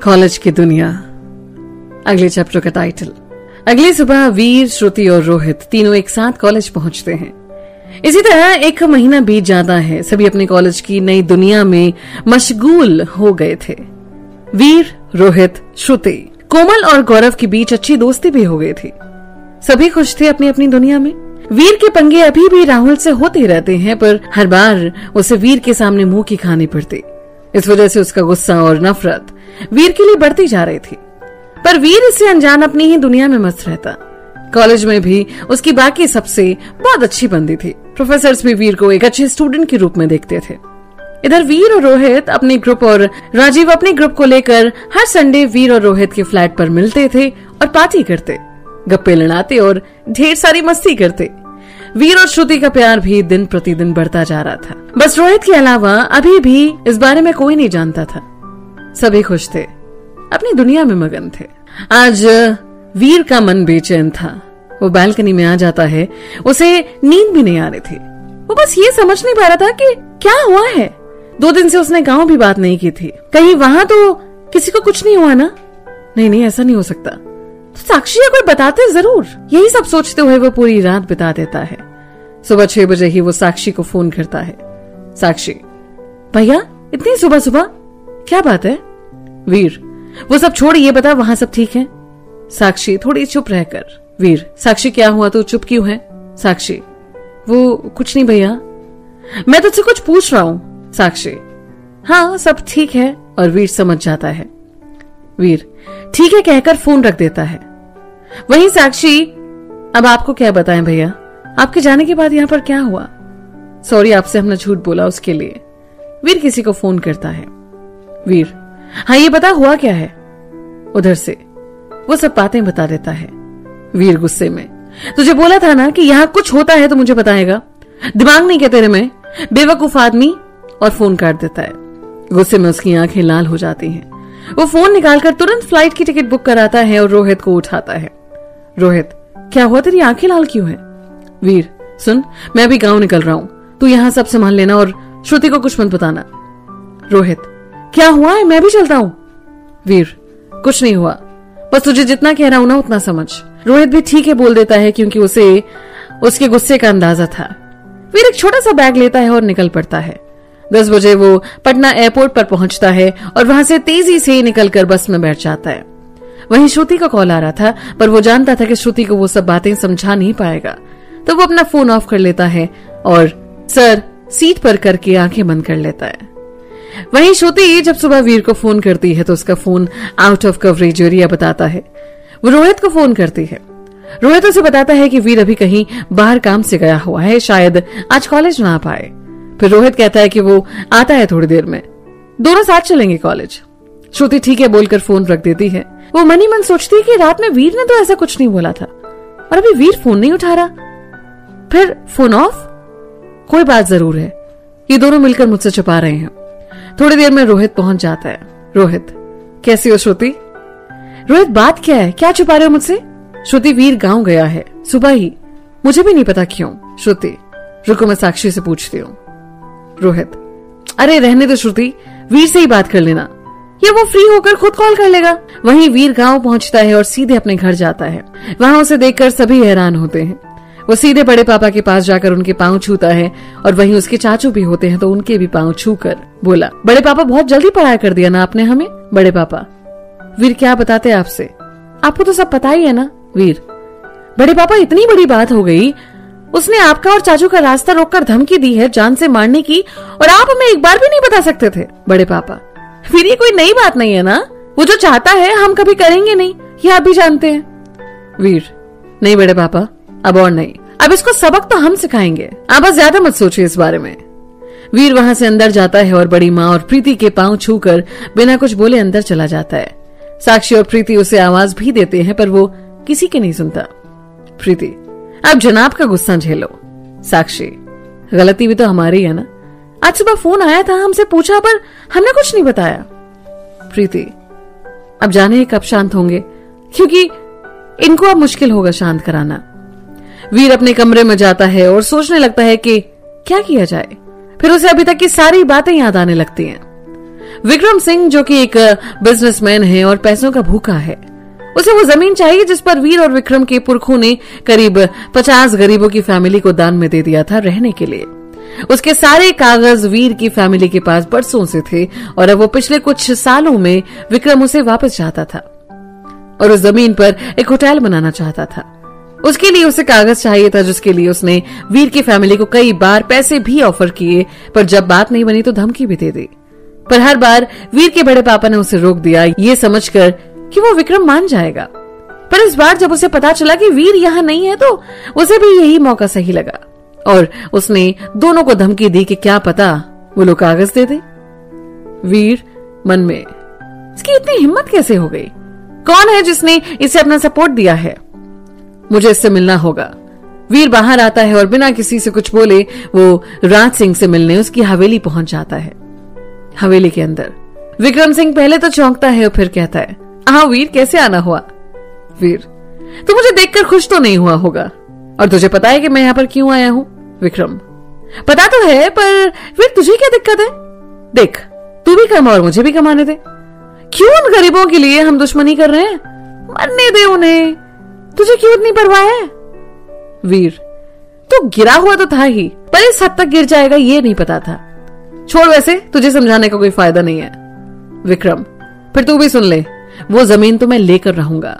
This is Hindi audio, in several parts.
कॉलेज की दुनिया, अगले चैप्टर का टाइटल। अगली सुबह वीर, श्रुति और रोहित तीनों एक साथ कॉलेज पहुंचते हैं। इसी तरह एक महीना बीत जाता है। सभी अपने कॉलेज की नई दुनिया में मशगूल हो गए थे। वीर, रोहित, श्रुति, कोमल और गौरव के बीच अच्छी दोस्ती भी हो गई थी। सभी खुश थे अपनी अपनी दुनिया में। वीर के पंगे अभी भी राहुल से होते रहते हैं, पर हर बार उसे वीर के सामने मुंह की खानी पड़ती। इस वजह से उसका गुस्सा और नफरत वीर के लिए बढ़ती जा रही थी। पर वीर इससे अनजान अपनी ही दुनिया में मस्त रहता। कॉलेज में भी उसकी बाकी सबसे बहुत अच्छी बनती थी। प्रोफेसर्स भी वीर को एक अच्छे स्टूडेंट के रूप में देखते थे। इधर वीर और रोहित अपने ग्रुप और राजीव अपने ग्रुप को लेकर हर संडे वीर और रोहित के फ्लैट पर मिलते थे और पार्टी करते, गप्पे लड़ाते और ढेर सारी मस्ती करते। वीर और श्रुति का प्यार भी दिन प्रतिदिन बढ़ता जा रहा था। बस रोहित के अलावा अभी भी इस बारे में कोई नहीं जानता था। सभी खुश थे, अपनी दुनिया में मगन थे। आज वीर का मन बेचैन था। वो बालकनी में आ जाता है, उसे नींद भी नहीं आ रही थी। वो बस ये समझ नहीं पा रहा था कि क्या हुआ है। 2 दिन से उसने गांव भी बात नहीं की थी। कहीं वहां तो किसी को कुछ नहीं हुआ ना? नहीं, ऐसा नहीं हो सकता। तो साक्षी या कोई बताते जरूर। यही सब सोचते हुए वो पूरी रात बिता देता है। सुबह 6 बजे ही वो साक्षी को फोन करता है। साक्षी, भैया इतनी सुबह सुबह क्या बात है? वीर, वो सब छोड़, ये बता वहां सब ठीक है? साक्षी थोड़ी चुप रहकर। वीर, साक्षी क्या हुआ, तू चुप क्यों है? साक्षी, वो कुछ नहीं भैया, मैं तुझसे कुछ पूछ रहा हूं। साक्षी, हाँ सब ठीक है। और वीर समझ जाता है। वीर, ठीक है कहकर फोन रख देता है। वहीं साक्षी, अब आपको क्या बताएं भैया, आपके जाने के बाद यहाँ पर क्या हुआ? सॉरी, आपसे हमने झूठ बोला उसके लिए। वीर किसी को फोन करता है। वीर, हाँ ये बता हुआ क्या है? उधर से वो सब बातें बता देता है। वीर गुस्से में, तुझे बोला था ना कि यहाँ कुछ होता है तो मुझे बताएगा। दिमाग नहीं क्या तेरे में, बेवकूफ आदमी। और फोन काट देता है। गुस्से में उसकी आंखें लाल हो जाती हैं। वो फोन निकालकर तुरंत फ्लाइट की टिकट बुक कराता है और रोहित को उठाता है। रोहित, क्या हुआ, तेरी आंखें लाल क्यों है? वीर, सुन, मैं अभी गांव निकल रहा हूं, तू यहाँ सब संभाल लेना और श्रुति को कुछ मत बताना। रोहित, क्या हुआ है, मैं भी चलता हूं। वीर, कुछ नहीं हुआ, बस तुझे जितना कह रहा हूं ना उतना समझ। रोहित भी ठीक है बोल देता है, क्योंकि उसे उसके गुस्से का अंदाजा था। वीर एक छोटा सा बैग लेता है और निकल पड़ता है। 10 बजे वो पटना एयरपोर्ट पर पहुंचता है और वहां से तेजी से निकलकर बस में बैठ जाता है। वहीं श्रुति का कॉल आ रहा था, पर वो जानता था कि श्रुति को वो सब बातें समझा नहीं पाएगा, तो वो अपना फोन ऑफ कर लेता है और सर सीट पर करके आंखें बंद कर लेता है। वहीं श्रुति जब सुबह वीर को फोन करती है तो उसका phone out of coverage area बताता है। वो रोहित को फोन करती है। रोहित उसे बताता है कि वीर अभी कहीं बाहर काम से गया हुआ है, शायद आज कॉलेज ना आ पाए। फिर रोहित कहता है कि वो आता है थोड़ी देर में, दोनों साथ चलेंगे कॉलेज। श्रुति ठीक है बोलकर फोन रख देती है। वो मन ही मन सोचती है कि रात में वीर ने तो ऐसा कुछ नहीं बोला था और अभी वीर फोन नहीं उठा रहा। फिर फोन ऑफ। कोई बात जरूर है, ये दोनों मिलकर मुझसे छुपा रहे हैं। थोड़ी देर में रोहित पहुंच जाता है। रोहित, कैसी हो श्रुति? रोहित, बात क्या है, क्या छुपा रहे हो मुझसे? श्रुति, वीर गांव गया है सुबह ही, मुझे भी नहीं पता क्यों। श्रुति, रुको मैं साक्षी से पूछती हूँ। रोहित, अरे रहने दो श्रुति, वीर से ही बात कर लेना, या वो फ्री होकर खुद कॉल कर लेगा। वहीं वीर गांव पहुंचता है और सीधे अपने घर जाता है। वहां उसे देखकर सभी हैरान होते हैं। वो सीधे बड़े पापा के पास जाकर उनके पांव छूता है और वहीं उसके चाचू भी होते हैं तो उनके भी पांव छूकर बोला, बड़े पापा बहुत जल्दी पढ़ाया कर दिया ना आपने हमें। बड़े पापा, वीर क्या बताते आपसे, आपको तो सब पता ही है ना। वीर, बड़े पापा इतनी बड़ी बात हो गई, उसने आपका और चाचू का रास्ता रोककर धमकी दी है जान से मारने की, और आप हमें एक बार भी नहीं बता सकते थे। बड़े पापा, फिर ये कोई नई बात नहीं है ना, वो जो चाहता है हम कभी करेंगे नहीं, ये आप भी जानते हैं। वीर, नहीं बड़े पापा, अब और नहीं, अब इसको सबक तो हम सिखाएंगे, आप बस ज्यादा मत सोचिए इस बारे में। वीर वहां से अंदर जाता है और बड़ी माँ और प्रीति के पांव छूकर बिना कुछ बोले अंदर चला जाता है। साक्षी और प्रीति उसे आवाज भी देते हैं पर वो किसी की नहीं सुनता। प्रीति, अब जनाब का गुस्सा झेलो। साक्षी, गलती भी तो हमारी है ना, आज सुबह फोन आया था, हमसे पूछा पर हमने कुछ नहीं बताया। प्रीति, अब जाने कब शांत होंगे, क्योंकि इनको अब मुश्किल होगा शांत कराना। वीर अपने कमरे में जाता है और सोचने लगता है कि क्या किया जाए। फिर उसे अभी तक की सारी बातें याद आने लगती हैं। विक्रम सिंह जो कि एक बिजनेसमैन है और पैसों का भूखा है, उसे वो जमीन चाहिए जिस पर वीर और विक्रम के पुरखों ने करीब 50 गरीबों की फैमिली को दान में दे दिया था रहने के लिए। उसके सारे कागज वीर की फैमिली के पास बरसों से थे और अब वो पिछले कुछ सालों में विक्रम उसे वापस चाहता था और उस जमीन पर एक होटल बनाना चाहता था। उसके लिए उसे कागज चाहिए था, जिसके लिए उसने वीर की फैमिली को कई बार पैसे भी ऑफर किए, पर जब बात नहीं बनी तो धमकी भी दे दी। पर हर बार वीर के बड़े पापा ने उसे रोक दिया, ये समझकर कि वो विक्रम मान जाएगा। पर इस बार जब उसे पता चला कि वीर यहां नहीं है तो उसे भी यही मौका सही लगा और उसने दोनों को धमकी दी कि क्या पता वो लोग कागज दे दे। वीर मन में, इसकी इतनी हिम्मत कैसे हो गई? कौन है जिसने इसे अपना सपोर्ट दिया है? मुझे इससे मिलना होगा। वीर बाहर आता है और बिना किसी से कुछ बोले वो राज सिंह से मिलने उसकी हवेली पहुंच जाता है। हवेली के अंदर विक्रम सिंह पहले तो चौंकता है और फिर कहता है, हाँ वीर, कैसे आना हुआ? वीर, तू मुझे देखकर खुश तो नहीं हुआ होगा, और तुझे पता है कि मैं यहां पर क्यों आया हूं? विक्रम, पता तो है, पर वीर तुझे क्या दिक्कत है? देख, तू भी कमा और मुझे भी कमाने दे। क्यों उन गरीबों के लिए हम दुश्मनी कर रहे हैं? मरने दे उन्हें, तुझे क्यों इतनी परवाह है? वीर, तू गिरा हुआ तो था ही, पर इस हद तक गिर जाएगा ये नहीं पता था। छोड़, वैसे तुझे समझाने का कोई फायदा नहीं है। विक्रम, फिर तू भी सुन ले, वो जमीन तो मैं लेकर रहूंगा।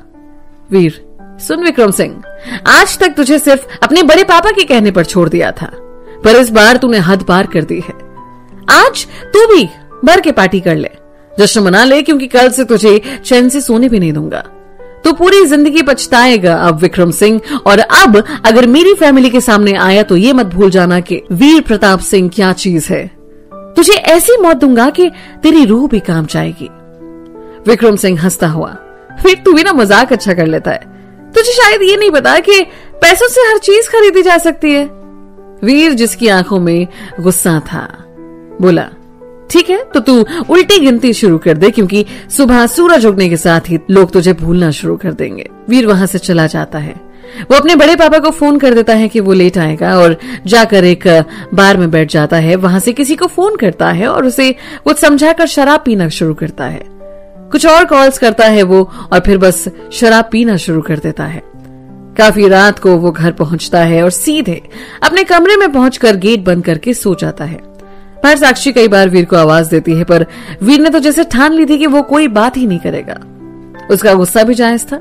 वीर, सुन विक्रम सिंह, आज तक तुझे सिर्फ अपने बड़े पापा के कहने पर छोड़ दिया था, पर इस बार तूने हद पार कर दी है। आज तू भी भर के पार्टी कर ले, जश्न मना ले, क्योंकि कल से तुझे चैन से सोने भी नहीं दूंगा। तू पूरी जिंदगी पछताएगा अब विक्रम सिंह, और अब अगर मेरी फैमिली के सामने आया तो ये मत भूल जाना कि वीर प्रताप सिंह क्या चीज है। तुझे ऐसी मौत दूंगा कि तेरी रूह भी काम जाएगी। विक्रम सिंह हंसता हुआ, फिर तू भी ना मजाक अच्छा कर लेता है। तुझे शायद ये नहीं पता कि पैसों से हर चीज खरीदी जा सकती है। वीर, जिसकी आंखों में गुस्सा था, बोला, ठीक है, तो तू उल्टी गिनती शुरू कर दे, क्योंकि सुबह सूरज उगने के साथ ही लोग तुझे भूलना शुरू कर देंगे। वीर वहां से चला जाता है। वो अपने बड़े पापा को फोन कर देता है कि वो लेट आएगा और जाकर एक बार में बैठ जाता है। वहां से किसी को फोन करता है और उसे कुछ समझाकर शराब पीना शुरू करता है। कुछ और कॉल्स करता है वो, और फिर बस शराब पीना शुरू कर देता है। काफी रात को वो घर पहुंचता है और सीधे अपने कमरे में पहुंचकर गेट बंद करके सो जाता है। पर साक्षी कई बार वीर को आवाज देती है, पर वीर ने तो जैसे ठान ली थी कि वो कोई बात ही नहीं करेगा। उसका गुस्सा भी जायज था,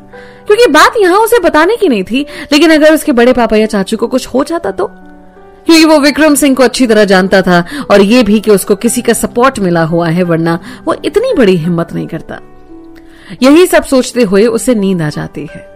क्योंकि बात यहां उसे बताने की नहीं थी, लेकिन अगर उसके बड़े पापा या चाचू को कुछ हो जाता तो, क्योंकि वो विक्रम सिंह को अच्छी तरह जानता था और ये भी कि उसको किसी का सपोर्ट मिला हुआ है, वरना वो इतनी बड़ी हिम्मत नहीं करता। यही सब सोचते हुए उसे नींद आ जाती है।